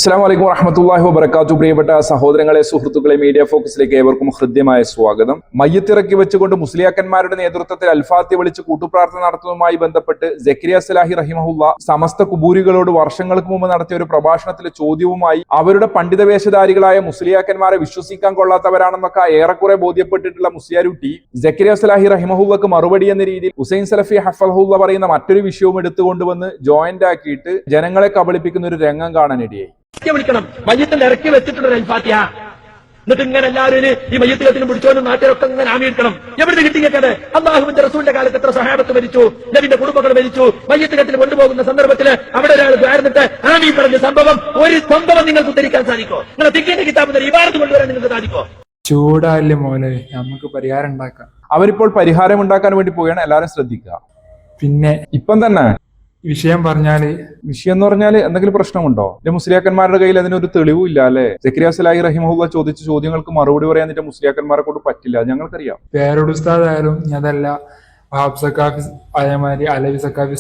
അസ്സലാമു അലൈക്കും വറഹ്മത്തുള്ളാഹി വബറകാതുഹു. പ്രിയപ്പെട്ട സഹോദരങ്ങളെ, സുഹൃത്തുക്കളെ, മീഡിയ ഫോക്കസിലേക്ക് ഏവർക്കും ഹൃദ്യമായ സ്വാഗതം. മയ്യത്തിറക്കി വെച്ചുകൊണ്ട് മുസ്ലിയാക്കന്മാരുടെ നേതൃത്വത്തിൽ അൽഫാത്തി വിളിച്ച് കൂട്ടുപ്രാർത്ഥന നടത്തുന്നതുമായി ബന്ധപ്പെട്ട് സക്കരിയ സലാഹി റഹിമഹുല്ല സമസ്ത കുബൂരികളോട് വർഷങ്ങൾക്ക് മുമ്പ് നടത്തിയ ഒരു പ്രഭാഷണത്തിലെ ചോദ്യവുമായി അവരുടെ പണ്ഡിത വേഷധാരികളായ മുസ്ലിയാക്കന്മാരെ വിശ്വസിക്കാൻ കൊള്ളാത്തവരാണെന്നൊക്കെ ഏറെക്കുറെ ബോധ്യപ്പെട്ടിട്ടുള്ള മുസ്ലിയാരുട്ടി സക്കരിയ സലാഹി റഹിമഹുല്ലക്ക് മറുപടി എന്ന രീതിയിൽ ഹുസൈൻ സലഫി ഹഫ്ളഹുല്ല പറയുന്ന മറ്റൊരു വിഷയവും എടുത്തുകൊണ്ടുവന്ന് ജോയിന്റ് ആക്കിയിട്ട് ജനങ്ങളെ കബളിപ്പിക്കുന്ന ഒരു രംഗം കാണാനിടയായി. വിളിക്കണം മയ്യത്തിന്റെ ഇറക്കി വെച്ചിട്ടുള്ള അൽഫാത്തിഹ. എന്നിട്ട് ഇങ്ങനെ എല്ലാവരും ഈ മയ്യത്തിനെ പിടിച്ചോനും നാട്ടിലൊക്കെ ഇങ്ങനെ ആമിയിരിക്കണം. എവിടെ കിട്ടിയത്? അള്ളാഹുവിന്റെ റസൂലിന്റെ കാലത്ത് എത്ര സഹാബത്ത് മരിച്ചു, നബിന്റെ കുടുംബങ്ങൾ മരിച്ചു. മയ്യത്തിനെ കൊണ്ടുപോകുന്ന സന്ദർഭത്തിൽ അവിടെ ഒരാൾ ദ്വാരന്നിട്ട് ആമീൻ പറഞ്ഞ സംഭവം ഒരു സംഭവം നിങ്ങൾക്ക് ഉദ്ധരിക്കാൻ സാധിക്കോ? നിങ്ങൾ തിക്കിന്റെ കിതാബിന്റെ ഇബാറത്ത് കൊണ്ടുവരാൻ നിങ്ങൾക്ക് സാധിക്കോ? ചൂടല്ലേ മോനെ, നമുക്ക് പരിഹാരം ഉണ്ടാക്കാം. അവരിപ്പോൾ പരിഹാരം ഉണ്ടാക്കാൻ വേണ്ടി പോവുകയാണ്. എല്ലാവരും ശ്രദ്ധിക്കുക. പിന്നെ ഇപ്പം തന്നെ വിഷയം എന്ന് പറഞ്ഞാല് എന്തെങ്കിലും പ്രശ്നമുണ്ടോ? മുസ്ലിയാക്കന്മാരുടെ കയ്യിൽ അതിനൊരു തെളിവും ഇല്ല അല്ലെ? സക്കരിയ സലാഹി റഹിമഹുല്ല ചോദിച്ച ചോദ്യങ്ങൾക്ക് മറുപടി പറയാൻ മുസ്ലിയാക്കന്മാരെ കൊണ്ട് പറ്റില്ല, ഞങ്ങൾക്കറിയാം. പേരോട് ഉസ്താദായാലും അതല്ല വഹാബ് സക്കാഫി അതേമാതിരി അലവി സക്കാഫി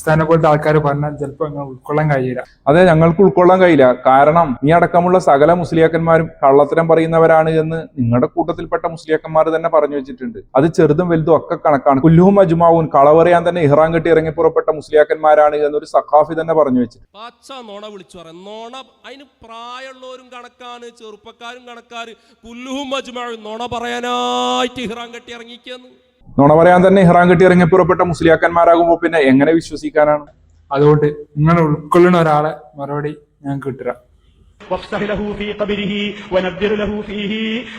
സ്ഥാനെ പോലത്തെ ആൾക്കാർ പറഞ്ഞാൽ ചിലപ്പോൾ നിങ്ങൾ ഉൾക്കൊള്ളാൻ കഴിയില്ല. അതെ, ഞങ്ങൾക്ക് ഉൾക്കൊള്ളാൻ കഴിയില്ല. കാരണം നീ അടക്കമുള്ള സകല മുസ്ലിയാക്കന്മാരും കള്ളത്തരം പറയുന്നവരാണ് എന്ന് നിങ്ങളുടെ കൂട്ടത്തിൽപ്പെട്ട മുസ്ലിയാക്കന്മാർ തന്നെ പറഞ്ഞു വെച്ചിട്ടുണ്ട്. അത് ചെറുതും വലുതും ഒക്കെ കണക്കാണ്. കുല്ലുഹും അജ്മാവൂൻ, കളവറിയാൻ തന്നെ ഇഹ്റാൻ കെട്ടി ഇറങ്ങി പുറപ്പെട്ട മുസ്ലിയാക്കന്മാരാണ് എന്നൊരു സഖാഫി തന്നെ പറഞ്ഞു വെച്ചു. നോണ വിളിച്ചു പറയാം. നോണ അതിന് പ്രായമുള്ളവരും കണക്കാണ്, ചെറുപ്പക്കാരും കണക്കാര്. കുല്ലുഹും അജ്മാഉൻ നോണ പറയാനായിട്ട് ഇഹ്റാൻ കെട്ടി ഇറങ്ങിക്കുന്നു. നുണ പറയാൻ തന്നെ ഇഹ്റാൻ കെട്ടി ഇറങ്ങി പുറപ്പെട്ട മുസ്ലിയാക്കന്മാരാകുമ്പോ പിന്നെ എങ്ങനെ വിശ്വസിക്കാനാണ്? അതുകൊണ്ട് നിങ്ങൾ ഉൾക്കൊള്ളുന്ന ഒരാളെ മറുപടി ഞാൻ കിട്ടുക.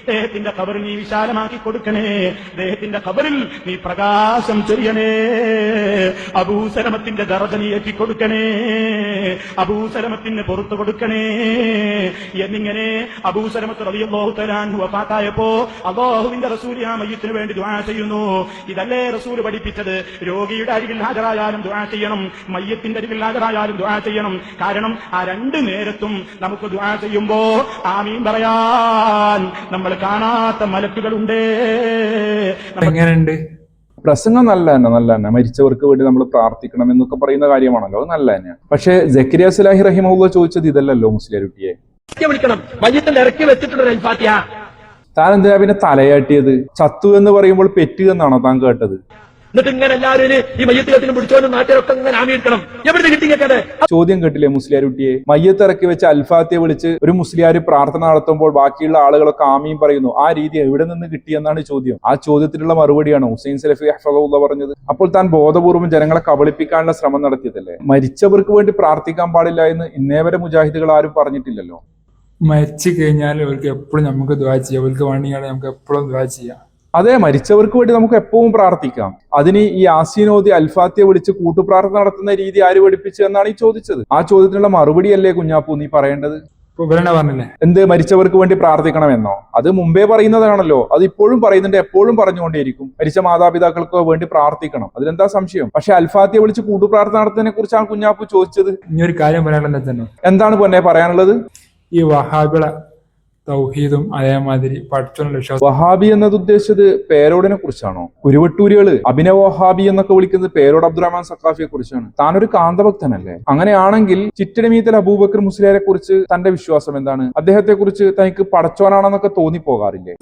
അദ്ദേഹത്തിന്റെ ഖബറിൽ നീ വിശാലമാക്കി കൊടുക്കണേ, അദ്ദേഹത്തിന്റെ ഖബറിൽ നീ പ്രകാശം ചൊരിയണേ, അബൂസലമത്തിന്റെ ദറജ നീ ഏറ്റിക്കൊടുക്കണേ, അബൂസലമത്തിന് പുറത്തു കൊടുക്കണേ എന്നിങ്ങനെ അബൂസലമത്ത് റളിയല്ലാഹു തആല അൻഹു വഫാത്തായപ്പോ അല്ലാഹുവിന്റെ റസൂൽ ആ മയ്യിത്തിന് വേണ്ടി ദുആ ചെയ്യുന്നു. ഇതല്ലേ റസൂൽ പഠിപ്പിച്ചത്? രോഗിയുടെ അരികിൽ ഹാജരായാലും ദുആ ചെയ്യണം, മയ്യത്തിന്റെ അരികിൽ ഹാജരായാലും ദുആ ചെയ്യണം. കാരണം ആ രണ്ടു നേരത്തും നമുക്ക് ദുആ ചെയ്യുമ്പോ ആമീൻ പറയാൻ നമ്മൾ കാണാത്ത മലക്കുകളുണ്ട്. എങ്ങനെയുണ്ട് പ്രസംഗം? നല്ല തന്നെ മരിച്ചവർക്ക് വേണ്ടി നമ്മൾ പ്രാർത്ഥിക്കണം എന്നൊക്കെ പറയുന്ന കാര്യമാണല്ലോ, നല്ല തന്നെയാണ്. പക്ഷേ സക്കരിയ സലാഹി റഹിമഹുല്ല ചോദിച്ചത് ഇതല്ലല്ലോ മുസ്ലിയാരുട്ടിയെ. വിളിക്കണം മയ്യത്തിന്റെ ഇറക്കി വെച്ചിട്ടുള്ള അൽഫാത്തിഹ. താൻ എന്തിനാ പിന്നെ തലയാട്ടിയത്? ചത്തു എന്ന് പറയുമ്പോൾ പെറ്റു എന്നാണോ താൻ കേട്ടത്? എന്നിട്ട് ഇങ്ങനെ എല്ലാവരും ഈ മയ്യത്തിനെ പിടിച്ചോനും നാട്ടിലൊക്കെ ഇങ്ങനെ ആമിയിരിക്കണം. എവിടെ കിട്ടിയത്? ചോദ്യം കേട്ടില്ലേ മുസ്ലിയാരുട്ടിയെ? മയ്യത്ത് ഇറക്കി വെച്ച് അൽഫാത്തിയെ വിളിച്ച് ഒരു മുസ്ലിയാര് പ്രാർത്ഥന നടത്തുമ്പോൾ ബാക്കിയുള്ള ആളുകളൊക്കെ ആമീൻ പറയുന്നു. ആ രീതി എവിടെ നിന്ന് കിട്ടിയെന്നാണ് ചോദ്യം. ആ ചോദ്യത്തിനുള്ള മറുപടിയാണ് ഹുസൈൻ സലഫി ഹഫ്ളഹുല്ല പറഞ്ഞത്. അപ്പോൾ താൻ ബോധപൂർവ്വം ജനങ്ങളെ കബളിപ്പിക്കാനുള്ള ശ്രമം നടത്തിയതല്ലേ? മരിച്ചവർക്ക് വേണ്ടി പ്രാർത്ഥിക്കാൻ പാടില്ല എന്ന് ഇന്നേ വരെ മുജാഹിദുകൾ ആരും പറഞ്ഞിട്ടില്ലല്ലോ. മരിച്ചു കഴിഞ്ഞാൽ അവർക്ക് എപ്പോഴും നമുക്ക് ദുആ ചെയ്യാം, അവർക്ക് വേണ്ടിയാണ് നമുക്ക് എപ്പോഴും ദുആ ചെയ്യാം. അതെ, മരിച്ചവർക്ക് വേണ്ടി നമുക്ക് എപ്പോഴും പ്രാർത്ഥിക്കാം. അതിന് ഈ യാസീനോദി അൽഫാത്തിയെ വിളിച്ച് കൂട്ടുപ്രാർത്ഥന നടത്തുന്ന രീതി ആര് പഠിപ്പിച്ചു എന്നാണ് ഈ ചോദിച്ചത്. ആ ചോദ്യത്തിനുള്ള മറുപടിയല്ലേ കുഞ്ഞാപ്പൂ നീ പറയേണ്ടത്? പറഞ്ഞില്ലേ എന്ത് മരിച്ചവർക്ക് വേണ്ടി പ്രാർത്ഥിക്കണമെന്നോ? അത് മുമ്പേ പറയുന്നതാണല്ലോ, അത് ഇപ്പോഴും പറയുന്നുണ്ട്, എപ്പോഴും പറഞ്ഞുകൊണ്ടേയിരിക്കും. മരിച്ച മാതാപിതാക്കൾക്ക് വേണ്ടി പ്രാർത്ഥിക്കണം, അതിലെന്താ സംശയം? പക്ഷെ അൽഫാത്തിയെ വിളിച്ച് കൂട്ടുപ്രാർത്ഥന നടത്തുന്നതിനെ കുറിച്ചാണ് കുഞ്ഞാപ്പൂ ചോദിച്ചത്. ഇനി ഒരു കാര്യം പറയാനുള്ളത് എന്താണ് പൊന്നെ പറയാനുള്ളത്? ഈ വഹാബികളെ തൗഹീദും അതേമാതിരി പഠിച്ചോനുള്ള വിശ്വാസം. വഹാബി എന്നത് ഉദ്ദേശിച്ചത് പേരോടിനെ കുറിച്ചാണോ? കുരുവട്ടൂരികള് അഭിനവ വഹാബി എന്നൊക്കെ വിളിക്കുന്നത് പേരോട് അബ്ദുറഹ്മാൻ സഖാഫിയെ കുറിച്ചാണ്. താനൊരു കാന്തഭക്തനല്ലേ? അങ്ങനെയാണെങ്കിൽ ചിറ്റടിമീത്തൽ അബൂബക്കർ മുസ്ലിയാരെ കുറിച്ച് തന്റെ വിശ്വാസം എന്താണ്? അദ്ദേഹത്തെ കുറിച്ച് തനിക്ക് പടച്ചോനാണെന്നൊക്കെ തോന്നിപ്പോകാറില്ലേ?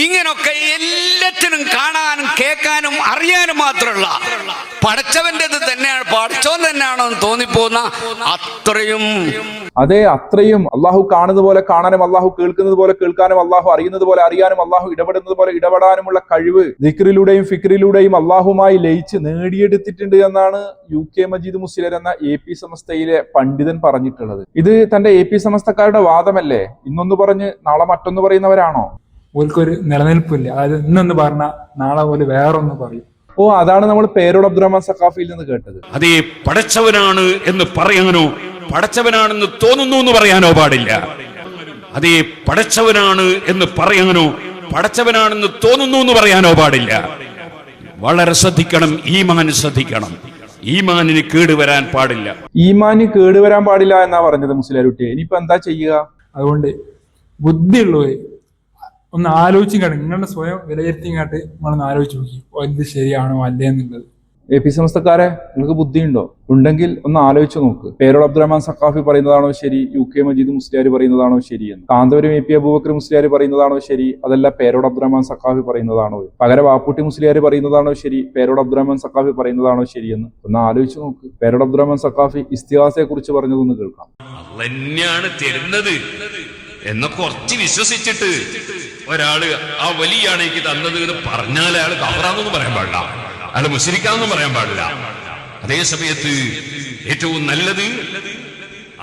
ഇങ്ങനൊക്കെ എല്ലാറ്റിനും കാണാനും കേൾക്കാനും അറിയാനും മാത്രമുള്ള പടച്ചവന്റേത് തന്നെയാണ്, പടച്ചോൻ തന്നെയാണോ എന്ന് തോന്നിപ്പോന്ന അത്രയും. അതെ, അത്രയും. അള്ളാഹു കാണുന്നത് പോലെ കാണാനും, അള്ളാഹു കേൾക്കുന്നത് പോലെ കേൾക്കാനും, അള്ളാഹു അറിയുന്നത് പോലെ അറിയാനും, അള്ളാഹു ഇടപെടുന്നത് പോലെ ഇടപെടാനുമുള്ള കഴിവ് ദിക്റിലൂടെയും ഫിക്രിലൂടെയും അള്ളാഹുമായി ലയിച്ച് നേടിയെടുത്തിട്ടുണ്ട് എന്നാണ് UK മജീദ് മുസ്ലിയാർ എന്ന AP സമസ്തയിലെ പണ്ഡിതൻ പറഞ്ഞിട്ടുള്ളത്. ഇത് തന്റെ AP സമസ്തക്കാരുടെ വാദമല്ലേ? ഇന്നൊന്ന് പറഞ്ഞ് നാളെ മറ്റൊന്ന് പറയുന്നവരാണോ? ഓൽക്കൊരു നിലനിൽപ്പില്ല. അതായത് ഇന്നൊന്ന് പറഞ്ഞാൽ നാളെ പോലെ വേറൊന്ന് പറയും. ഓ, അതാണ് നമ്മൾ പേരോട് അബ്ദുറഹ്മാൻ സഖാഫിയിൽ നിന്ന് കേട്ടത്. അതേ പടച്ചവനാണ് എന്ന് പറയാനോ പടച്ചവനാണെന്ന് തോന്നുന്നു എന്ന് പറയാനോ പാടില്ല. അതേ പടച്ചവനാണ് എന്ന് പറയാനോ പടച്ചവനാണെന്ന് തോന്നുന്നു എന്ന് പറയാനോ പാടില്ല. വളരെ ശ്രദ്ധിക്കണം, ഈമാൻ ശ്രദ്ധിക്കണം. ഈമാനിന് കേടുവരാൻ പാടില്ല. ഈമാന് കേടുവരാൻ പാടില്ല എന്നാ പറഞ്ഞത് മുസ്ലിയാരുട്ടി. ഇനിയിപ്പോ എന്താ ചെയ്യുക? അതുകൊണ്ട് ബുദ്ധിയുള്ളവര് ഒന്ന് ആലോചിക്കാണ്ട് നിങ്ങളുടെ സ്വയം വിലയിരുത്തിങ്ങാട്ട് നിങ്ങളൊന്ന് ആലോചിച്ച് നോക്കി എന്ത് ശരിയാണോ അല്ലേ എന്നുള്ളത്. AP സമസ്തക്കാരെ, നിങ്ങൾക്ക് ബുദ്ധിയുണ്ടോ? ഉണ്ടെങ്കിൽ ഒന്ന് ആലോചിച്ച് നോക്ക്. പേരോട് അബ്ദുറഹ്മാൻ സഖാഫി പറയുന്നതാണോ ശരി, UK മജീദ് മുസ്ലിയാർ പറയുന്നതാണോ ശരിയെന്ന്? കാന്തപുരം AP അബൂബക്കർ മുസ്ലിയാർ പറയുന്നതാണോ ശരി, അതല്ല പേരോട് അബ്ദുറഹ്മാൻ സഖാഫി പറയുന്നതാണോ? പകരം വാപ്പൂട്ടി മുസ്ലിയാർ പറയുന്നതാണോ ശരി, പേരോട് അബ്ദുറഹ്മാൻ സഖാഫി പറയുന്നതാണോ ശരിയെന്ന് ഒന്ന് ആലോചിച്ച് നോക്ക്. പേരോട് അബ്ദുറഹ്മാൻ സഖാഫി ഇസ്തിഹാസയെ കുറിച്ച് പറഞ്ഞതൊന്ന് കേൾക്കാം. തന്നെയാണ് തരുന്നത് എന്ന് കുറച്ച് വിശ്വസിച്ചിട്ട് ഒരാള് ആ വലിയാണ് എനിക്ക് തന്നത് എന്ന് പറഞ്ഞാൽ അയാൾ കഫറാന്നൊന്നും പറയാൻ പാടില്ല, അയാൾ മുശ്രിക്കാന്നൊന്നും പറയാൻ പാടില്ല. അതേ സമയത്ത് ഏറ്റവും നല്ലത്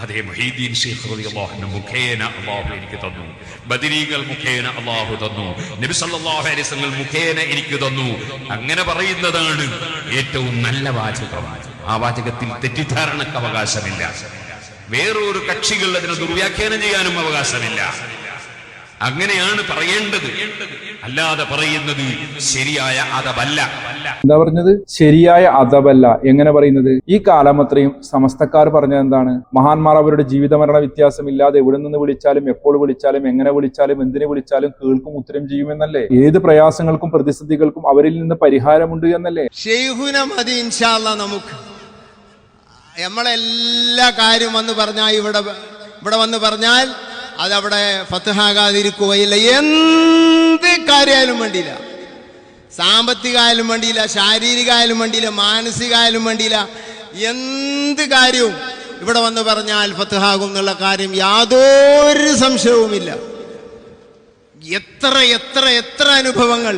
അതേ മുഹീദ്ദീൻ ശൈഖ് റളിയല്ലാഹു അൻഹു മുഖേന അല്ലാഹു എനിക്ക് തന്നു, ബദരീകൾ മുഖേന അല്ലാഹു തന്നു, നബി സല്ലല്ലാഹു അലൈഹി വസല്ലം മുഖേന എനിക്ക് തന്നു. അങ്ങനെ പറയുന്നതാണ് ഏറ്റവും നല്ല വാചകം. ആ വാചകത്തിൽ തെറ്റിദ്ധാരണക്ക് അവകാശമില്ല. വേറൊരു കക്ഷികൾ അതിനെ ദുർവ്യാഖ്യാനം ചെയ്യാനും അവകാശമില്ല. അങ്ങനെയാണ് പറയേണ്ടത്, അല്ലാതെ പറയുന്നത് ശരിയായ അദബല്ല. എന്താ പറഞ്ഞത്? ശരിയായ അദബല്ല. എങ്ങനെ പറയുന്നത്? ഈ കാലം അത്രയും സമസ്തക്കാർ പറഞ്ഞത് എന്താണ്? മഹാന്മാർ അവരുടെ ജീവിതമരണ വ്യത്യാസമില്ലാതെ എവിടെ നിന്ന് വിളിച്ചാലും എപ്പോൾ വിളിച്ചാലും എങ്ങനെ വിളിച്ചാലും എന്തിനെ വിളിച്ചാലും കേൾക്കും, ഉത്തരം ചെയ്യുമെന്നല്ലേ? ഏത് പ്രയാസങ്ങൾക്കും പ്രതിസന്ധികൾക്കും അവരിൽ നിന്ന് പരിഹാരമുണ്ട് എന്നല്ലേ? ഷെയ്ഖുന മതി ഇൻഷാ അല്ലാഹ്. നമുക്ക് നമ്മളെല്ലാ കാര്യം വന്ന് പറഞ്ഞാൽ ഇവിടെ വന്ന് പറഞ്ഞാൽ അതവിടെ ഫത്ഹാകാതിരിക്കുകയില്ല. എന്ത് കാര്യമായാലും വേണ്ടിയില്ല, സാമ്പത്തികമായാലും വേണ്ടിയില്ല, ശാരീരികമായാലും വേണ്ടിയില്ല, മാനസികമായാലും വേണ്ടിയില്ല, എന്ത് കാര്യവും ഇവിടെ വന്ന് പറഞ്ഞാൽ ഫത്ഹാകും എന്നുള്ള കാര്യം യാതൊരു സംശയവുമില്ല. എത്ര എത്ര എത്ര അനുഭവങ്ങൾ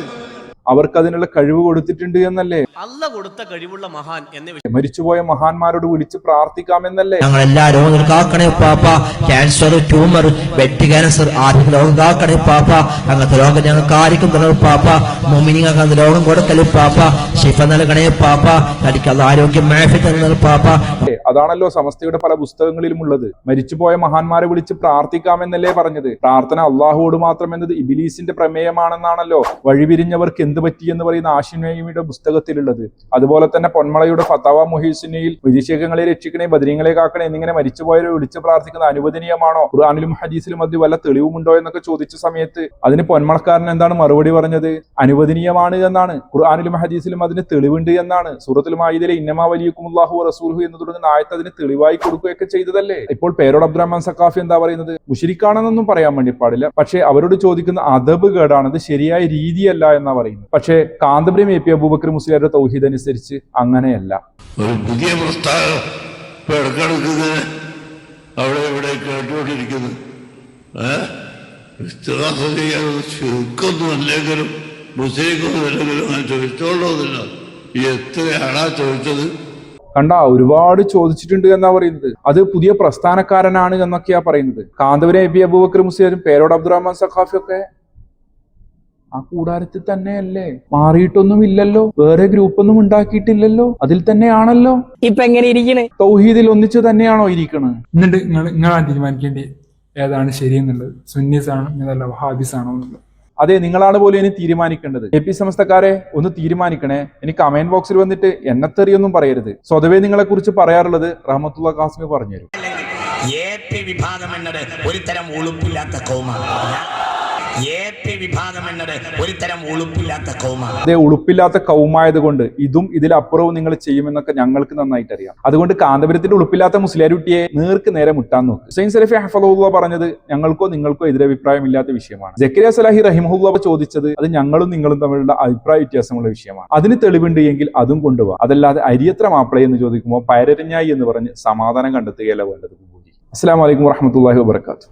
അവർക്ക് അതിനുള്ള കഴിവ് കൊടുത്തിട്ടുണ്ട് എന്നല്ലേ? അല്ല കൊടുത്ത കഴിവുള്ള മഹാൻ എന്ന് മരിച്ചുപോയ മഹാന്മാരോട് വിളിച്ച് പ്രാർത്ഥിക്കാമെന്നല്ലേ? ഞങ്ങൾ എല്ലാ രോഗങ്ങളും കാക്കണേ പാപ്പ. ക്യാൻസർ, ട്യൂമർ, ബ്ലഡ് ക്യാൻസർ, ആർക്കും രോഗം കാക്കണേ പാപ്പ. അങ്ങനത്തെ രോഗം ഞങ്ങൾക്ക് ആർക്കും തരണം പാപ്പ. മുഅ്മിനീങ്ങൾക്ക് അങ്ങനത്തെ രോഗം കൊടുക്കല് പാപ്പ. ശിഫ നൽകണേ പാപ്പ. തനിക്കുള്ള ആരോഗ്യം മാഫിയത്ത് നൽകണേ പാപ്പ. അതാണല്ലോ സമസ്തയുടെ പല പുസ്തകങ്ങളിലും ഉള്ളത്. മരിച്ചുപോയ മഹാന്മാരെ വിളിച്ച് പ്രാർത്ഥിക്കാമെന്നല്ലേ പറഞ്ഞത്? പ്രാർത്ഥന അള്ളാഹുവോട് മാത്രം എന്നത് ഇബിലീസിന്റെ പ്രമേയമാണെന്നാണല്ലോ വഴിപിരിഞ്ഞവർക്ക് എന്ത് പറ്റി എന്ന് പറയുന്ന ആഷിമയുടെ പുസ്തകത്തിലുള്ളത്. അതുപോലെ തന്നെ പൊന്മളയുടെ ഫത്താവ മുഹീസിനയിൽ വിദേശികളെ രക്ഷിക്കണേ, ബദരീങ്ങളെ കാക്കണേ എന്നിങ്ങനെ മരിച്ചുപോയവരെ വിളിച്ച് പ്രാർത്ഥിക്കുന്നത് അനുവദനീയമാണോ? ഖുർആനിലും ഹദീസിലും അത് വല്ല തെളിവുമുണ്ടോ എന്നൊക്കെ ചോദിച്ച സമയത്ത് അതിന് പൊന്മളക്കാരൻ എന്താണ് മറുപടി പറഞ്ഞത്? അനുവദനീയമാണ് എന്നാണ്. ഖുർആനിലും ഹദീസിലും അതിന് തെളിവുണ്ട് എന്നാണ്. സൂറത്തുൽ മാഇദയിലെ ഇന്നമാ വലിയക്കുമുല്ലാഹു വറസൂലുഹു എന്ന് തുടങ്ങുന്ന ആയത്ത് അതിന് തെളിവായി കൊടുക്കുകയൊക്കെ ചെയ്തതല്ലേ? ഇപ്പോൾ പേരോട് അബ്ദുറഹ്മാൻ സഖാഫി എന്താ പറയുന്നത്? മുശ്രിക്കാണെന്നൊന്നും പറയാൻ വേണ്ടി പാടില്ല, പക്ഷെ അവരോട് ചോദിക്കുന്ന അദബ് കേടാണ്, അത് ശരിയായ രീതിയല്ല എന്നാ പറയുന്നത്. പക്ഷേ കാന്തപുരം AP അബൂബക്കർ മുസ്ലിയാരുടെ തൗഹീദ് അനുസരിച്ച് അങ്ങനെയല്ല. ഒരു പുതിയ പ്രസ്താവന ഇപ്പൊ ഇടക്കിടക്ക് അവിടെ ഇവിടെ കേട്ടുകൊണ്ടിരിക്കുന്നു. ചുരുക്കൊന്നും അല്ലെങ്കിലും മുസ്ലിക്കൊന്നും അല്ലെങ്കിലും അങ്ങനെ ചോദിച്ചോളൂന്നില്ല. എത്രയാണാ ചോദിച്ചത്? കണ്ട, ഒരുപാട് ചോദിച്ചിട്ടുണ്ട് എന്നാ പറയുന്നത്. അത് പുതിയ പ്രസ്ഥാനക്കാരനാണ് എന്നൊക്കെയാ പറയുന്നത്. കാന്തപുരം AP അബൂബക്കർ മുസ്ലിയാരും പേരോട് അബ്ദുറഹ്മാൻ സഖാഫി ഒക്കെ ആ കൂടാരത്തിൽ തന്നെയല്ലേ? മാറിയിട്ടൊന്നും ഇല്ലല്ലോ, വേറെ ഗ്രൂപ്പൊന്നും ഉണ്ടാക്കിയിട്ടില്ലല്ലോ, അതിൽ തന്നെയാണല്ലോ. ഇപ്പൊ എങ്ങനെ ഇരിക്കണേ? തൗഹീദിൽ ഒന്നിച്ചു തന്നെയാണോ ഇരിക്കണത്? എന്നിട്ട് നിങ്ങളാണ് തീരുമാനിക്കേണ്ടി ഏതാണ് ശരിയെന്നുള്ളത്. സുന്നീസ് ആണോ അതല്ല വഹാബീസ് ആണോ എന്നുള്ളത്. അതെ, നിങ്ങളാണ് പോലും ഇനി തീരുമാനിക്കേണ്ടത്. AP സമസ്തക്കാരെ ഒന്ന് തീരുമാനിക്കണേ. ഇനി കമന്റ് ബോക്സിൽ വന്നിട്ട് എന്നെത്തെറിയൊന്നും പറയരുത്. സ്വതവേ നിങ്ങളെ കുറിച്ച് പറയാറുള്ളത് റഹ്മത്തുള്ള ഖാസിമി പറഞ്ഞുതരും. വിഭാഗം എന്നത് ഒരു തരം ഉളുപ്പില്ലാത്ത കൗമാണ്. വിഭാഗം എന്നത് ഒരു തരം ഉളുപ്പില്ലാത്ത കൗമാണ്. അതേ, ഉളുപ്പില്ലാത്ത കൗമായത് കൊണ്ട് ഇതും ഇതിലപ്പുറവും നിങ്ങൾ ചെയ്യുമെന്നൊക്കെ ഞങ്ങൾക്ക് നന്നായിട്ട് അറിയാം. അതുകൊണ്ട് കാന്തപുരത്തിന്റെ ഉളുപ്പില്ലാത്ത മുസ്ലിയാരുട്ടിയെ നേർക്ക് നേരെ മുട്ടാൻ നോക്ക്. ഹുസൈൻ സലഫി ഹഫളഹുല്ലാ പറഞ്ഞത് ഞങ്ങൾക്കോ നിങ്ങൾക്കോ എതിരഭിപ്രായമില്ലാത്ത വിഷയമാണ്. സക്കരിയ സലാഹി റഹിമഹുല്ലാ ചോദിച്ചത് അത് ഞങ്ങളും നിങ്ങളും തമ്മിലുള്ള അഭിപ്രായ വ്യത്യാസമുള്ള വിഷയമാണ്. അതിന് തെളിവുണ്ട് എങ്കിൽ അതും കൊണ്ടുപോകാം. അതല്ലാതെ അരിയത്ര മാപ്പിള എന്ന് ചോദിക്കുമ്പോൾ പയരഞ്ഞായി എന്ന് പറഞ്ഞ് സമാധാനം കണ്ടെത്തുകയല്ല വേണ്ടത്. അസ്സലാമു അലൈക്കും വറഹ്മത്തുള്ളാഹി വബറകാതുഹു.